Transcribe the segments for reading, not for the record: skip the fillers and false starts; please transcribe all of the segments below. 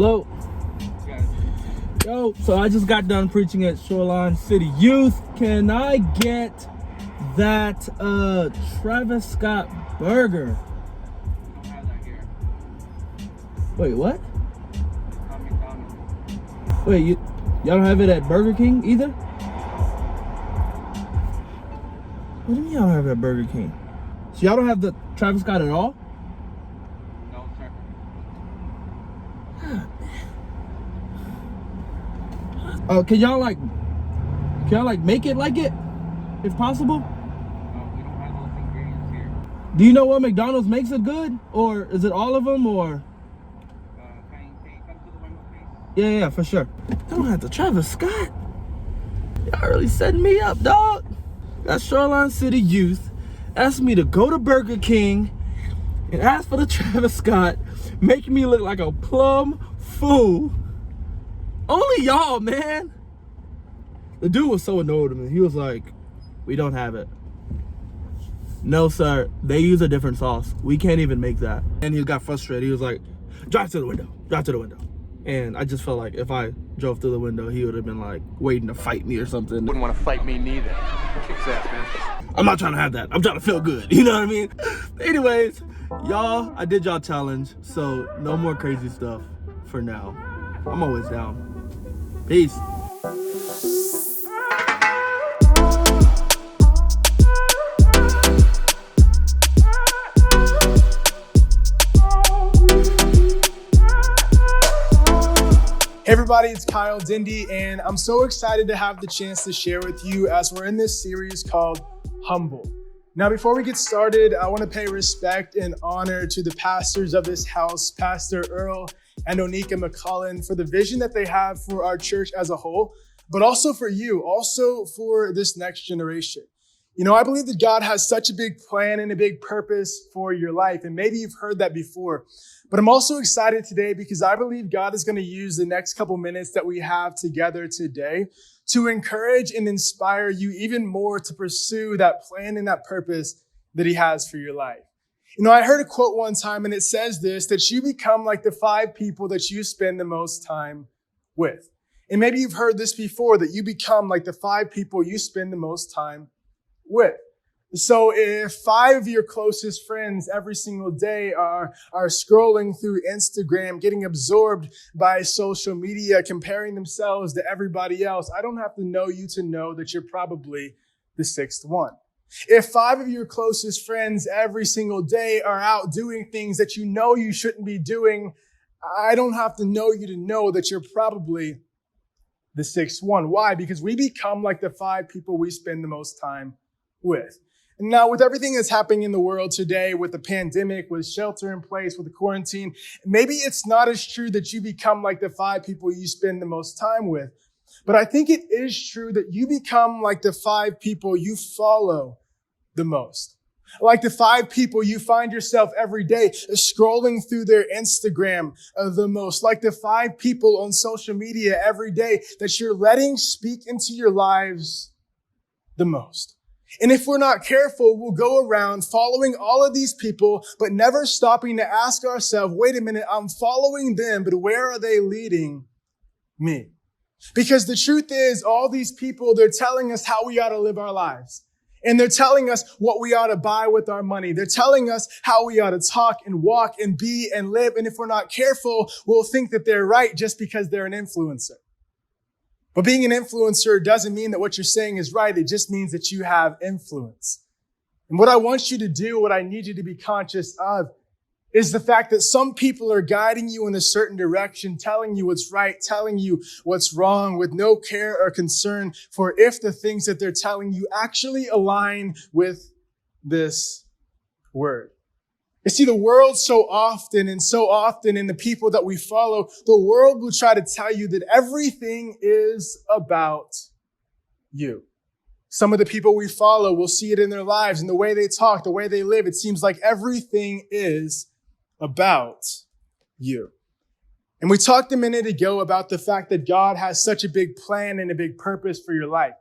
Hello. Yo, so I just got done preaching at Shoreline City Youth. Can I get that Travis Scott burger? We don't have that here. Wait, what? Not McDonald's. Wait, y'all don't have it at Burger King either? What do you mean y'all don't have it at Burger King? So y'all don't have the Travis Scott at all? No, sir. Can y'all make it like it, if possible? No, we don't have those ingredients here. Do you know what McDonald's makes it good, or is it all of them, or? Can you come to the window, please? Yeah, for sure. I don't have the Travis Scott. Y'all really setting me up, dog. That Shoreline City Youth asked me to go to Burger King and ask for the Travis Scott, making me look like a plum fool. Only y'all, man. The dude was so annoyed with me. He was like, we don't have it. No, sir. They use a different sauce. We can't even make that. And he got frustrated. He was like, drive to the window. Drive to the window. And I just felt like if I drove through the window, he would have been like waiting to fight me or something. Wouldn't want to fight me neither. Kicks ass, man. I'm not trying to have that. I'm trying to feel good. You know what I mean? Anyways, y'all, I did y'all challenge. So no more crazy stuff for now. I'm always down. Peace. Hey everybody, it's Kyle Dindy, and I'm so excited to have the chance to share with you as we're in this series called Humble. Now, before we get started, I want to pay respect and honor to the pastors of this house, Pastor Earl and Onika McCullen, for the vision that they have for our church as a whole, but also for you, also for this next generation. You know, I believe that God has such a big plan and a big purpose for your life, and maybe you've heard that before. But I'm also excited today because I believe God is going to use the next couple minutes that we have together today to encourage and inspire you even more to pursue that plan and that purpose that he has for your life. You know, I heard a quote one time, and it says this, that you become like the 5 people that you spend the most time with. And maybe you've heard this before, that you become like the 5 people you spend the most time with. So if 5 of your closest friends every single day are scrolling through Instagram, getting absorbed by social media, comparing themselves to everybody else, I don't have to know you to know that you're probably the 6th one. If 5 of your closest friends every single day are out doing things that you know you shouldn't be doing, I don't have to know you to know that you're probably the 6th one. Why? Because we become like the 5 people we spend the most time with. And now, with everything that's happening in the world today, with the pandemic, with shelter in place, with the quarantine, maybe it's not as true that you become like the 5 people you spend the most time with. But I think it is true that you become like the 5 people you follow the most. Like the 5 people you find yourself every day scrolling through their Instagram the most. Like the 5 people on social media every day that you're letting speak into your lives the most. And if we're not careful, we'll go around following all of these people, but never stopping to ask ourselves, wait a minute, I'm following them, but where are they leading me? Because the truth is, all these people, they're telling us how we ought to live our lives. And they're telling us what we ought to buy with our money. They're telling us how we ought to talk and walk and be and live. And if we're not careful, we'll think that they're right just because they're an influencer. But being an influencer doesn't mean that what you're saying is right. It just means that you have influence. And what I want you to do, what I need you to be conscious of, is the fact that some people are guiding you in a certain direction, telling you what's right, telling you what's wrong, with no care or concern for if the things that they're telling you actually align with this word. You see, the world so often in the people that we follow, the world will try to tell you that everything is about you. Some of the people we follow will see it in their lives, in the way they talk, the way they live. It seems like everything is about you. And we talked a minute ago about the fact that God has such a big plan and a big purpose for your life.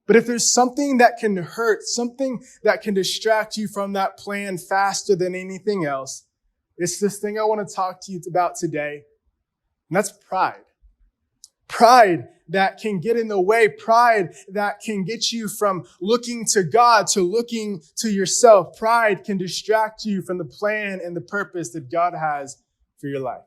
But if there's something that can hurt, something that can distract you from that plan faster than anything else, it's this thing I want to talk to you about today. And that's pride. Pride that can get in the way. Pride that can get you from looking to God to looking to yourself. Pride can distract you from the plan and the purpose that God has for your life.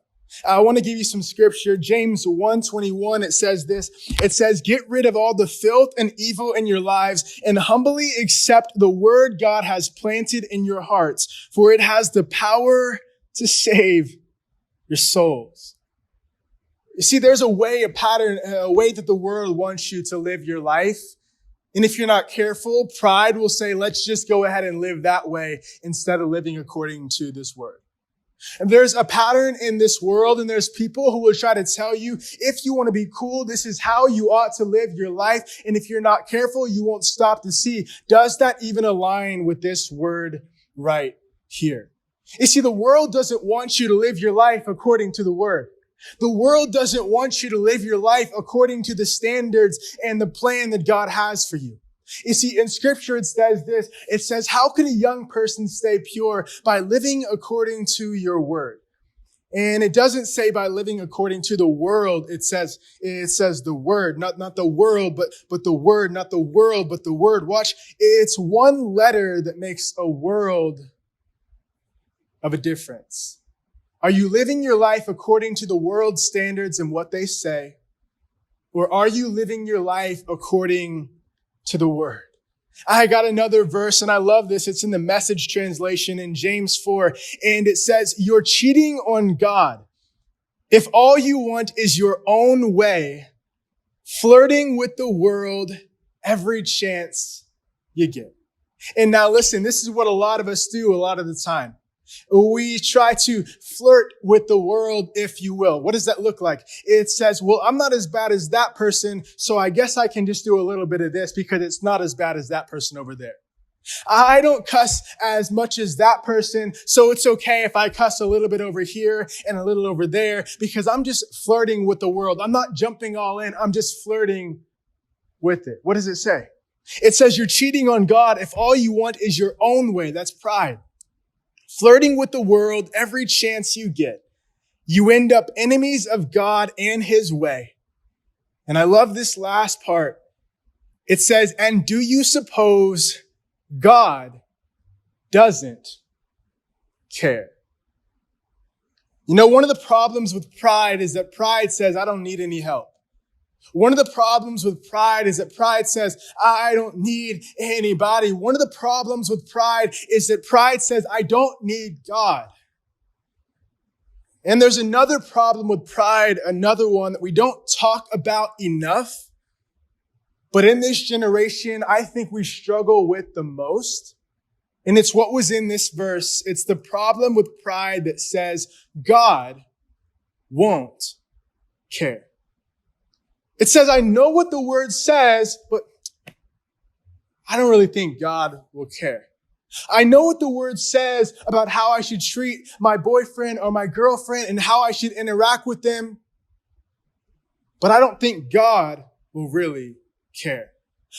I want to give you some scripture. James 1:21, it says this. It says, get rid of all the filth and evil in your lives and humbly accept the word God has planted in your hearts, for it has the power to save your souls. You see, there's a way, a pattern, a way that the world wants you to live your life. And if you're not careful, pride will say, let's just go ahead and live that way instead of living according to this word. And there's a pattern in this world, and there's people who will try to tell you, if you want to be cool, this is how you ought to live your life. And if you're not careful, you won't stop to see, does that even align with this word right here? You see, the world doesn't want you to live your life according to the word. The world doesn't want you to live your life according to the standards and the plan that God has for you. You see, in scripture, it says this. It says, how can a young person stay pure? By living according to your word. And it doesn't say by living according to the world. It says the word, not the world, but the word, not the world, but the word. Watch, it's one letter that makes a world of a difference. Are you living your life according to the world's standards and what they say? Or are you living your life according to the word? I got another verse, and I love this. It's in the Message translation in James 4, and it says, you're cheating on God if all you want is your own way, flirting with the world every chance you get. And now listen, this is what a lot of us do a lot of the time. We try to flirt with the world, if you will. What does that look like? It says, well, I'm not as bad as that person, so I guess I can just do a little bit of this because it's not as bad as that person over there. I don't cuss as much as that person, so it's okay if I cuss a little bit over here and a little over there because I'm just flirting with the world. I'm not jumping all in. I'm just flirting with it. What does it say? It says you're cheating on God if all you want is your own way. That's pride. Flirting with the world every chance you get. You end up enemies of God and his way. And I love this last part. It says, and do you suppose God doesn't care? You know, one of the problems with pride is that pride says, I don't need any help. One of the problems with pride is that pride says, I don't need anybody. One of the problems with pride is that pride says, I don't need God. And there's another problem with pride, another one that we don't talk about enough. But in this generation, I think we struggle with the most. And it's what was in this verse. It's the problem with pride that says, God won't care. It says, I know what the word says, but I don't really think God will care. I know what the word says about how I should treat my boyfriend or my girlfriend and how I should interact with them, but I don't think God will really care.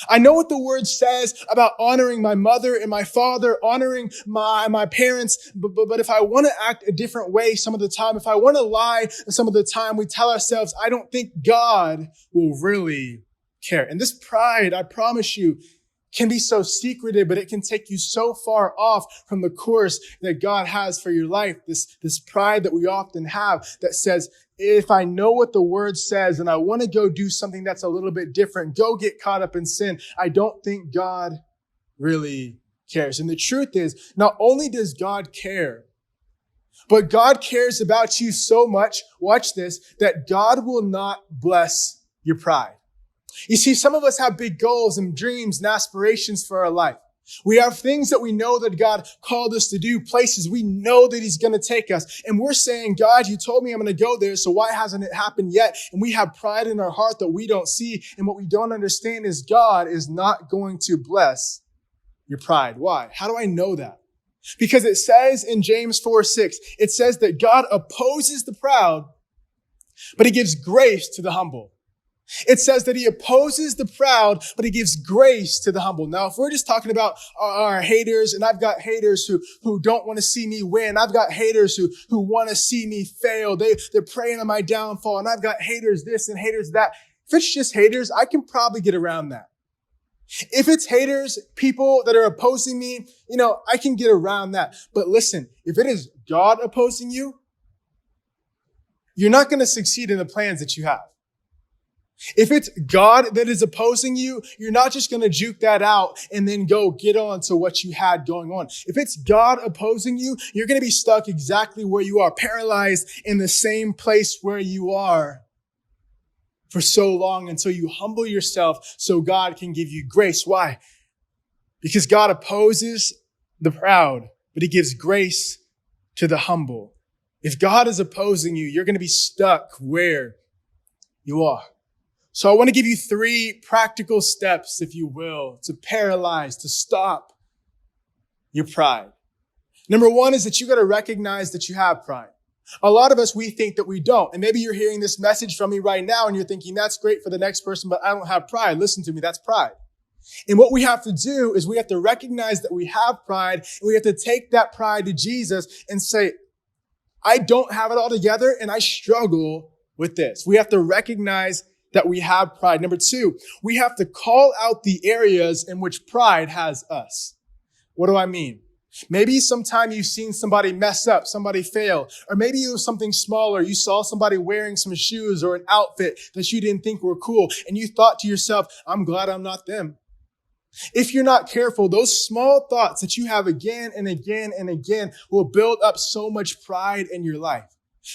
I know what the word says about honoring my mother and my father, honoring my parents. But if I want to act a different way some of the time, if I want to lie some of the time, we tell ourselves, I don't think God will really care. And this pride, I promise you, can be so secretive, but it can take you so far off from the course that God has for your life. This pride that we often have that says, if I know what the word says and I want to go do something that's a little bit different, go get caught up in sin, I don't think God really cares. And the truth is, not only does God care, but God cares about you so much, watch this, that God will not bless your pride. You see, some of us have big goals and dreams and aspirations for our life. We have things that we know that God called us to do, places we know that he's going to take us. And we're saying, God, you told me I'm going to go there, so why hasn't it happened yet? And we have pride in our heart that we don't see. And what we don't understand is God is not going to bless your pride. Why? How do I know that? Because it says in James 4:6, it says that God opposes the proud, but he gives grace to the humble. It says that he opposes the proud, but he gives grace to the humble. Now, if we're just talking about our haters, and I've got haters who don't want to see me win. I've got haters who want to see me fail. They're preying on my downfall. And I've got haters this and haters that. If it's just haters, I can probably get around that. If it's haters, people that are opposing me, I can get around that. But listen, if it is God opposing you, you're not going to succeed in the plans that you have. If it's God that is opposing you, you're not just going to juke that out and then go get on to what you had going on. If it's God opposing you, you're going to be stuck exactly where you are, paralyzed in the same place where you are for so long until you humble yourself so God can give you grace. Why? Because God opposes the proud, but he gives grace to the humble. If God is opposing you, you're going to be stuck where you are. So I want to give you 3 practical steps, if you will, to paralyze, to stop your pride. Number 1 is that you got to recognize that you have pride. A lot of us, we think that we don't. And maybe you're hearing this message from me right now and you're thinking, that's great for the next person, but I don't have pride. Listen to me, that's pride. And what we have to do is we have to recognize that we have pride, and we have to take that pride to Jesus and say, I don't have it all together and I struggle with this. We have to recognize that we have pride. Number 2, we have to call out the areas in which pride has us. What do I mean? Maybe sometime you've seen somebody mess up, somebody fail, or maybe it was something smaller. You saw somebody wearing some shoes or an outfit that you didn't think were cool, and you thought to yourself, I'm glad I'm not them. If you're not careful, those small thoughts that you have again and again and again will build up so much pride in your life.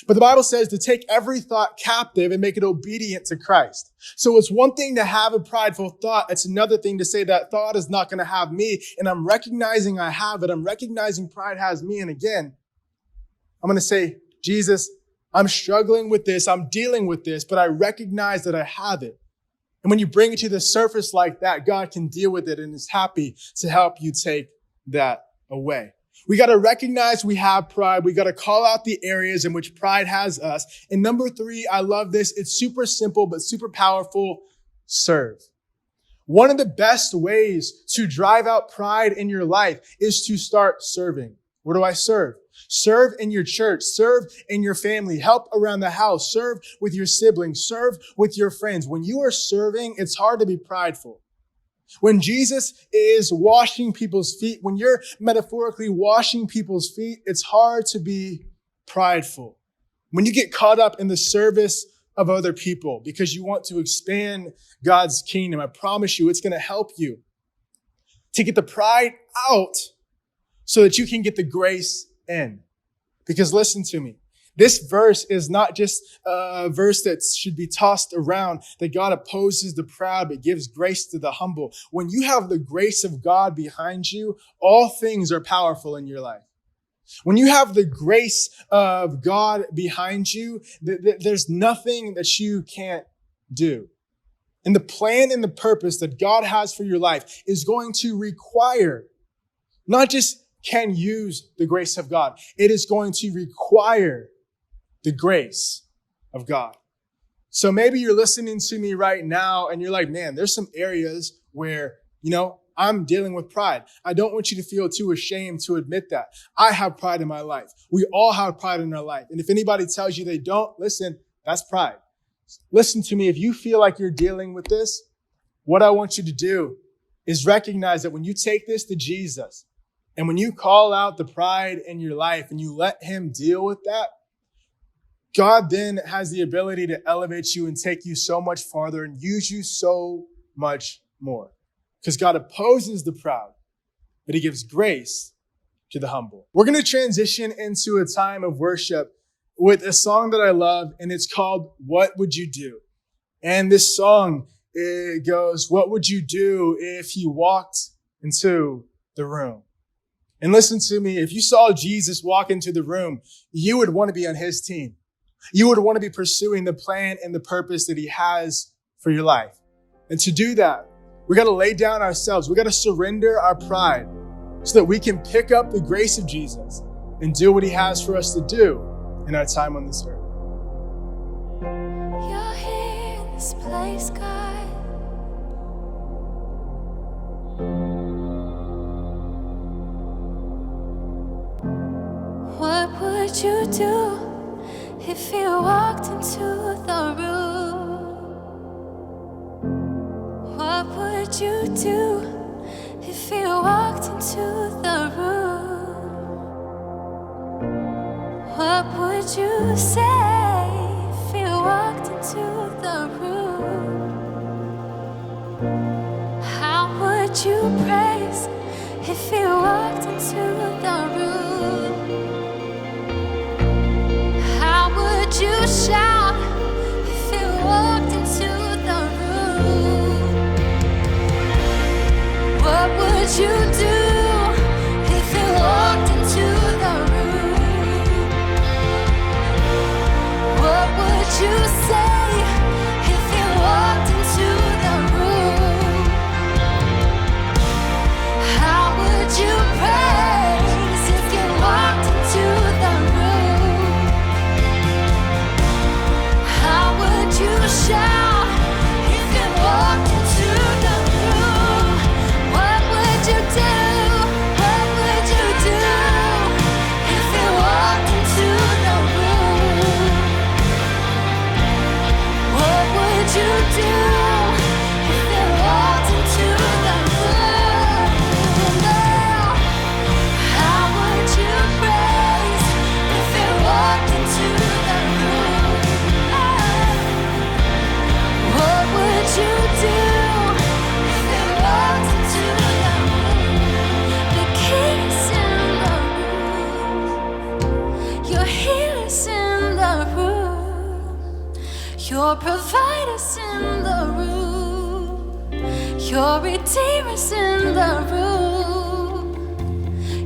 But the Bible says to take every thought captive and make it obedient to Christ. So it's one thing to have a prideful thought. It's another thing to say that thought is not going to have me. And I'm recognizing I have it. I'm recognizing pride has me. And again, I'm going to say, Jesus, I'm struggling with this. I'm dealing with this, but I recognize that I have it. And when you bring it to the surface like that, God can deal with it and is happy to help you take that away. We got to recognize we have pride. We got to call out the areas in which pride has us. And number 3, I love this. It's super simple, but super powerful. Serve. One of the best ways to drive out pride in your life is to start serving. Where do I serve? Serve in your church. Serve in your family. Help around the house. Serve with your siblings. Serve with your friends. When you are serving, it's hard to be prideful. When Jesus is washing people's feet, when you're metaphorically washing people's feet, it's hard to be prideful. When you get caught up in the service of other people because you want to expand God's kingdom, I promise you it's going to help you to get the pride out so that you can get the grace in. Because listen to me. This verse is not just a verse that should be tossed around, that God opposes the proud, but gives grace to the humble. When you have the grace of God behind you, all things are powerful in your life. When you have the grace of God behind you, there's nothing that you can't do. And the plan and the purpose that God has for your life is going to require, not just can use the grace of God, it is going to require the grace of God. So maybe you're listening to me right now and you're like, man, there's some areas where, I'm dealing with pride. I don't want you to feel too ashamed to admit that. I have pride in my life. We all have pride in our life. And if anybody tells you they don't, listen, that's pride. Listen to me. If you feel like you're dealing with this, what I want you to do is recognize that when you take this to Jesus and when you call out the pride in your life and you let him deal with that, God then has the ability to elevate you and take you so much farther and use you so much more. Because God opposes the proud, but he gives grace to the humble. We're going to transition into a time of worship with a song that I love, and it's called What Would You Do? And this song, it goes, what would you do if you walked into the room? And listen to me, if you saw Jesus walk into the room, you would want to be on his team. You would want to be pursuing the plan and the purpose that he has for your life. And to do that, we got to lay down ourselves. We got to surrender our pride so that we can pick up the grace of Jesus and do what he has for us to do in our time on this earth. You're here this place, God. What would you do if you walked into the room? What would you do if you walked into the room? What would you say if you walked into the room? How would you praise if you walked into the room? How would you shout if you walked into the room? What would you do if you walked into the room? What would you say if you walked into the room? How would you praise if you walked into the room? How would you shout if you walked into the room? What would you do? What would you do if you walked into the room? What would you do if you walked into the room? How would you praise if you walked into the room? What would you do if you walked into the room? The King's in the room. Your healer's in the room. Your provider's in the room. Your redeemer's in the room.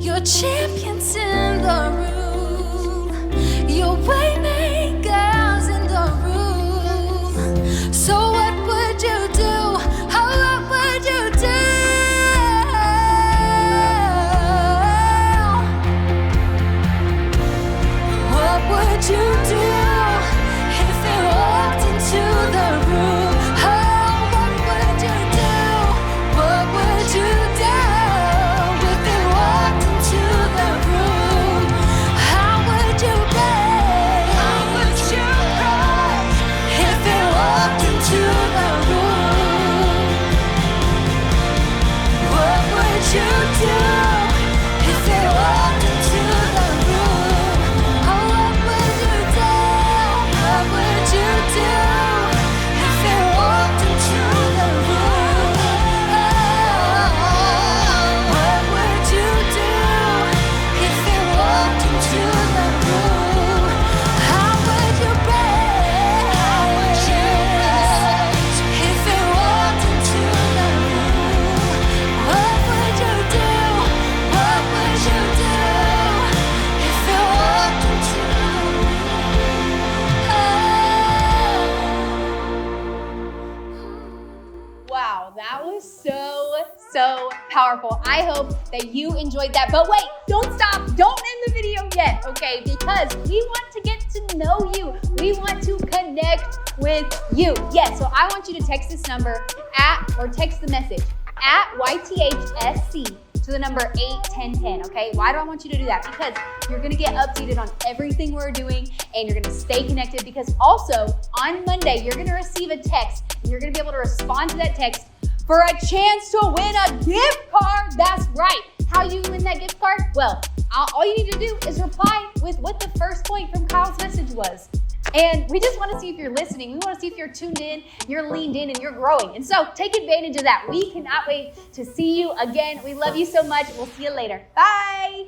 Your champion's in the room. Your waymaker's in the room. So what would you do? How what would you do? What would you do if you walked into the room? Oh, what would you do? What would you do if you walked into the room? How would you pray? How would you pray if you walked into the room? What would you do if you walked into the room? Oh, what would you do? What would you do if you walked into the room? What would you do if you walked into the room? How would you pray? How would you pray if you walked into the room? What would you do? What would you do if you walked into the room? Wow, that was so powerful. I hope that you enjoyed that. But wait, don't stop. Don't end the video yet, okay? Because we want to get to know you. We want to connect with you. Yes, so I want you to text this number or text the message at YTHSC to the number 81010, okay? Why do I want you to do that? Because you're gonna get updated on everything we're doing and you're gonna stay connected, because also on Monday, you're gonna receive a text and you're gonna be able to respond to that text for a chance to win a gift card. That's right. How you win that gift card? Well, all you need to do is reply with what the first point from Kyle's message was. And we just want to see if you're listening. We want to see if you're tuned in, you're leaned in, and you're growing. And so take advantage of that. We cannot wait to see you again. We love you so much. We'll see you later. Bye.